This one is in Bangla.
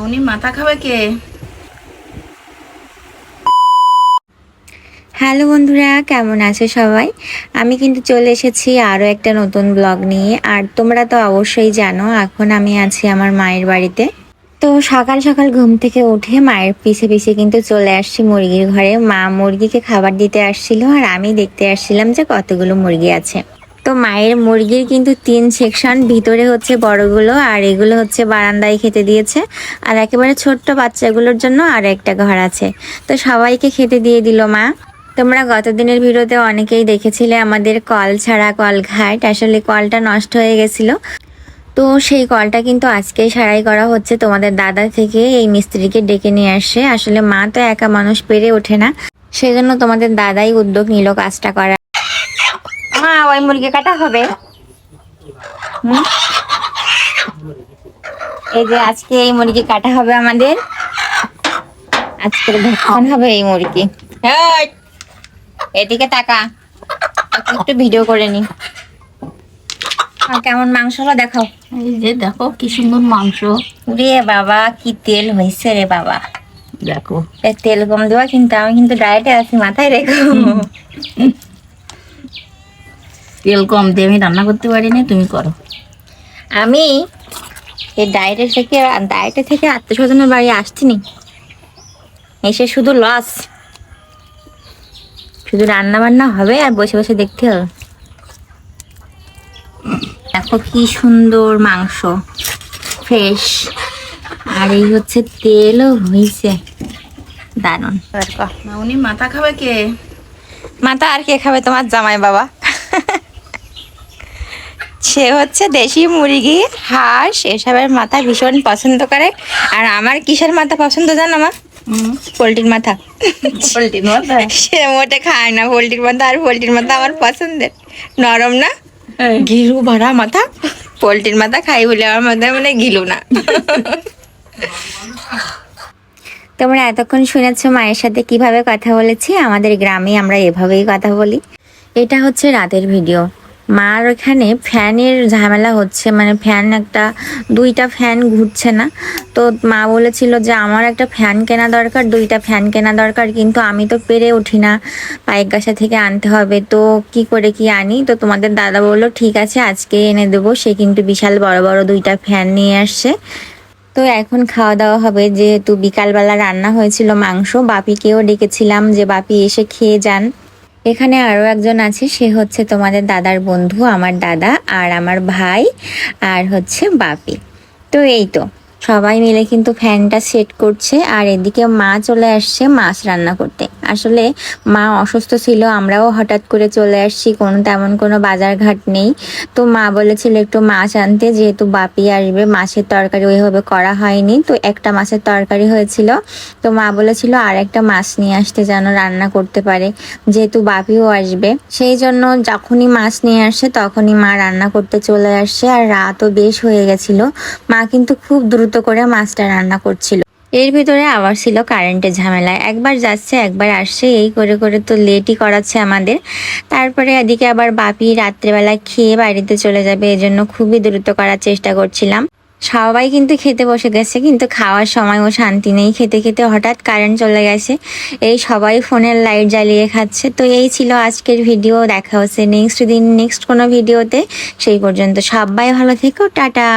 উনি মাথা খাবে কে? হ্যালো বন্ধুরা, কেমন আছো সবাই? আমি কিন্তু চলে এসেছি আরও একটা নতুন ব্লগ নিয়ে। আর তোমরা তো অবশ্যই জানো এখন আমি আছি আমার মায়ের বাড়িতে। তো সকাল সকাল ঘুম থেকে উঠে মায়ের পিছে পিছে কিন্তু চলে আসছি মুরগির ঘরে। মা মুরগিকে খাবার দিতে আসছিল আর আমি দেখতে আসছিলাম যে কতগুলো মুরগি আছে। তো মায়ের মুরগির কিন্তু 3 সেকশন, ভিতরে হচ্ছে বড়গুলো আর এগুলো হচ্ছে বারান্দায় খেতে দিয়েছে, আর একেবারে ছোট্ট বাচ্চাগুলোর জন্য আর একটা ঘর আছে। তো সবাইকে খেতে দিয়ে দিল মা। তোমরা গত দিনের ভিডিওতে অনেকেই দেখেছিলে আমাদের কল ছাড়া কলঘাট, আসলে কলটা নষ্ট হয়ে গেছিল। তো সেই কলটা কিন্তু আজকেই সারাই করা হচ্ছে। তোমাদের দাদা থেকে এই মিস্ত্রিকে ডেকে নিয়ে আসে। আসলে মা তো একা মানুষ পেরে ওঠে না, সেজন্য তোমাদের দাদাই উদ্যোগ নিল কাজটা করা। মা ওই মুরগি কাটা হবে। এই যে আজকে এই মুরগি কাটা হবে আমাদের, আজকের ভক্ষণ হবে এই মুরগি। এদিকে তাকা, একটু ভিডিও করে নি। কেমন মাংস হলো দেখাও। এই যে দেখো কি সুন্দর মাংস। রে বাবা, কি তেল হয়েছে রে বাবা। দেখো তেল কম দেওয়া, কিন্তু আমি কিন্তু ডায়েটে আছি, মাথায় রেখো। তেল কম দিয়ে আমি রান্না করতে পারিনি, তুমি করো। আমি এই ডায়েটে থেকে আত্মীয় স্বজনের বাড়ি আসছিনি, এসে শুধু লস, শুধু রান্না বান্না হবে আর বসে বসে দেখতে হবে। দেখো কি সুন্দর মাংস, ফ্রেশ, আর এই হচ্ছে তেলও হয়েছে দারুন। উনি মাথা খাবে কে? মাথা আর কে খাবে? তোমার জামাই বাবা। সে হচ্ছে দেশি মুরগি, হাঁস এসবের মাথা ভীষণ পছন্দ করে। আর আমার কিসের মাথা পছন্দ জানো মা? পোলট্রির মাথা। পোলট্রির মাথা? সে মোটে খায় না পোলট্রির মাথা, আর পোলট্রির মাথা আমার পছন্দের, নরম না, ঘিলু ভরা মাথা। পোলট্রির মাথা খাই বলে আমার মাথায় মানে ঘিলু না। তোমরা এতক্ষণ শুনেছো মায়ের সাথে কিভাবে কথা বলেছি। আমাদের গ্রামে আমরা এভাবেই কথা বলি। এটা হচ্ছে রাতের ভিডিও। মার ওখানে ফ্যানের ঝামেলা হচ্ছে, মানে দুইটা ফ্যান ঘুরছে না। তো মা বলেছিল যে আমার একটা ফ্যান কেনা দরকার, 2টা ফ্যান কেনা দরকার, কিন্তু আমি তো পেরে উঠি না, পাইক গাছা থেকে আনতে হবে। তো কি করে কি আনি? তো তোমাদের দাদা বললো ঠিক আছে আজকে এনে দেবো। সে কিন্তু বিশাল বড় বড় 2টা ফ্যান নিয়ে আসছে। তো এখন খাওয়া দাওয়া হবে, যেহেতু বিকালবেলা রান্না হয়েছিল মাংস। বাপিকেও ডেকেছিলাম যে বাপি এসে খেয়ে যান। এখানে আরো একজন আছে, সে হচ্ছে তোমাদের দাদার বন্ধু, আমার দাদা আর আমার ভাই আর হচ্ছে বাপি। তো এই তো সবাই মিলে কিন্তু ফ্যানটা সেট করছে। আর এদিকে মা চলে আসছে মাছ রান্না করতে। আসলে মা অসুস্থ ছিল, আমরাও হঠাৎ করে চলে আসছি, তেমন কোনো বাজার ঘাট নেই। তো মা বলেছিল একটু মাছ আনতে, যেহেতু বাপি আসবে। মাছের তরকারি ওইভাবে করা হয়নি, তো একটা মাছের তরকারি হয়েছিল। তো মা বলেছিল আর একটা মাছ নিয়ে আসতে, যেন রান্না করতে পারে, যেহেতু বাপিও আসবে। সেই জন্য যখনই মাছ নিয়ে আসে তখনই মা রান্না করতে চলে আসছে। আর রাতও বেশ হয়ে গেছিল, মা কিন্তু খুব দ্রুত করে মাছটা রান্না করছিল। এর ভিতরে আবার ছিল কারেন্টের ঝামেলা, একবার যাচ্ছে একবার আসছে, এই করে করে তো লেটই করাচ্ছে আমাদের। তারপরে এদিকে আবার বাপি রাত্রেবেলা খেয়ে বাড়িতে চলে যাবে, এজন্য খুবই দ্রুত করার চেষ্টা করছিলাম। সবাই কিন্তু খেতে বসে গেছে, কিন্তু খাওয়ার সময়ও শান্তি নেই। খেতে খেতে হঠাৎ কারেন্ট চলে গেছে, এই সবাই ফোনের লাইট জ্বালিয়ে খাচ্ছে। তো এই ছিল আজকের ভিডিও। দেখা হচ্ছে নেক্সট কোনো ভিডিওতে। সেই পর্যন্ত সবাই ভালো থেকো, টাটা।